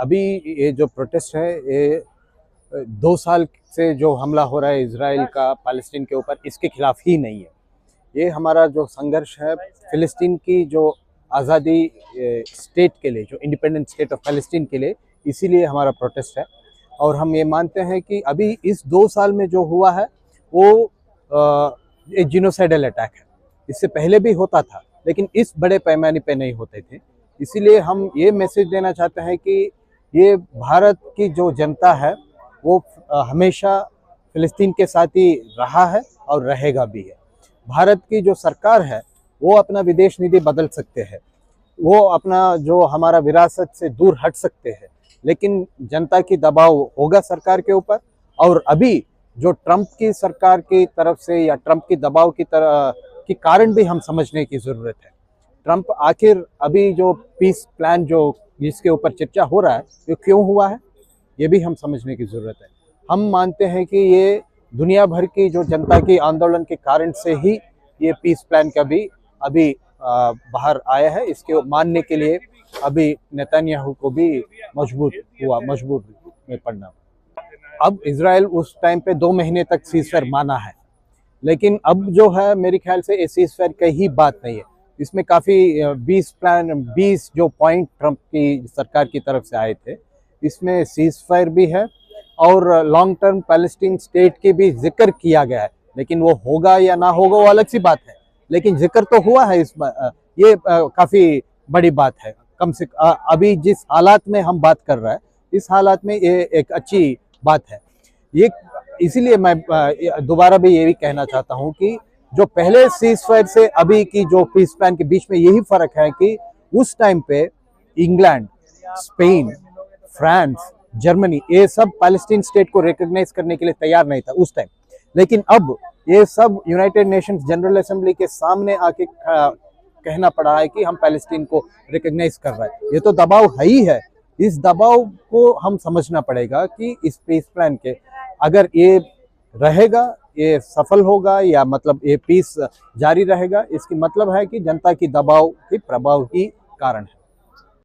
अभी ये जो प्रोटेस्ट है ये 2 साल से जो हमला हो रहा है इजराइल का पैलेस्टीन के ऊपर, इसके खिलाफ ही नहीं है। ये हमारा जो संघर्ष है फिलिस्तीन की जो आज़ादी स्टेट के लिए, जो इंडिपेंडेंट स्टेट ऑफ पैलेस्टीन के लिए, इसीलिए हमारा प्रोटेस्ट है। और हम ये मानते हैं कि अभी इस 2 साल में जो हुआ है वो एक जिनोसाइडल अटैक है। इससे पहले भी होता था लेकिन इस बड़े पैमाने पे नहीं होते थे। इसीलिए हम ये मैसेज देना चाहते हैं कि ये भारत की जो जनता है वो हमेशा फिलिस्तीन के साथ ही रहा है और रहेगा भी है। भारत की जो सरकार है वो अपना विदेश नीति बदल सकते हैं, वो अपना जो हमारा विरासत से दूर हट सकते हैं, लेकिन जनता की दबाव होगा सरकार के ऊपर। और अभी जो ट्रंप की सरकार की तरफ से या ट्रंप की दबाव की कारण भी हम समझने की ज़रूरत है। ट्रंप आखिर अभी जो पीस प्लान जो जिसके ऊपर चर्चा हो रहा है ये क्यों हुआ है, ये भी हम समझने की ज़रूरत है। हम मानते हैं कि ये दुनिया भर की जो जनता की आंदोलन के कारण से ही ये पीस प्लान का भी अभी बाहर आया है। इसके मानने के लिए अभी नेतन्याहू को भी मजबूर में पड़ना। अब इजराइल उस टाइम पे 2 महीने तक सीज़फायर माना है, लेकिन अब जो है मेरे ख्याल से सीज़फायर की ही बात नहीं है। इसमें काफ़ी 20 जो पॉइंट ट्रंप की सरकार की तरफ से आए थे, इसमें सीज़फायर भी है और लॉन्ग टर्म पैलेस्टीन स्टेट की भी जिक्र किया गया है। लेकिन वो होगा या ना होगा वो अलग सी बात है, लेकिन जिक्र तो हुआ है। ये काफ़ी बड़ी बात है। कम से अभी जिस हालात में हम बात कर रहे हैं, इस हालात में ये एक अच्छी बात है। ये इसीलिए मैं दोबारा भी ये भी कहना चाहता हूँ कि जो पहले सीज़फायर से अभी की जो पीस प्लान के बीच में यही फ़र्क है कि उस टाइम पे इंग्लैंड, स्पेन, फ्रांस, जर्मनी, ये सब पैलेस्टीन स्टेट को रिकॉग्नाइज करने के लिए तैयार नहीं था उस टाइम। लेकिन अब ये सब यूनाइटेड नेशंस जनरल असेंबली के सामने आके कहना पड़ा है कि हम पैलेस्टीन को रिकॉग्नाइज कर रहे हैं। ये तो दबाव है ही है। इस दबाव को हम समझना पड़ेगा कि इस पीस प्लान के अगर ये रहेगा, ये सफल होगा या मतलब ये पीस जारी रहेगा, इसकी मतलब है कि जनता की दबाव की प्रभाव ही कारण है।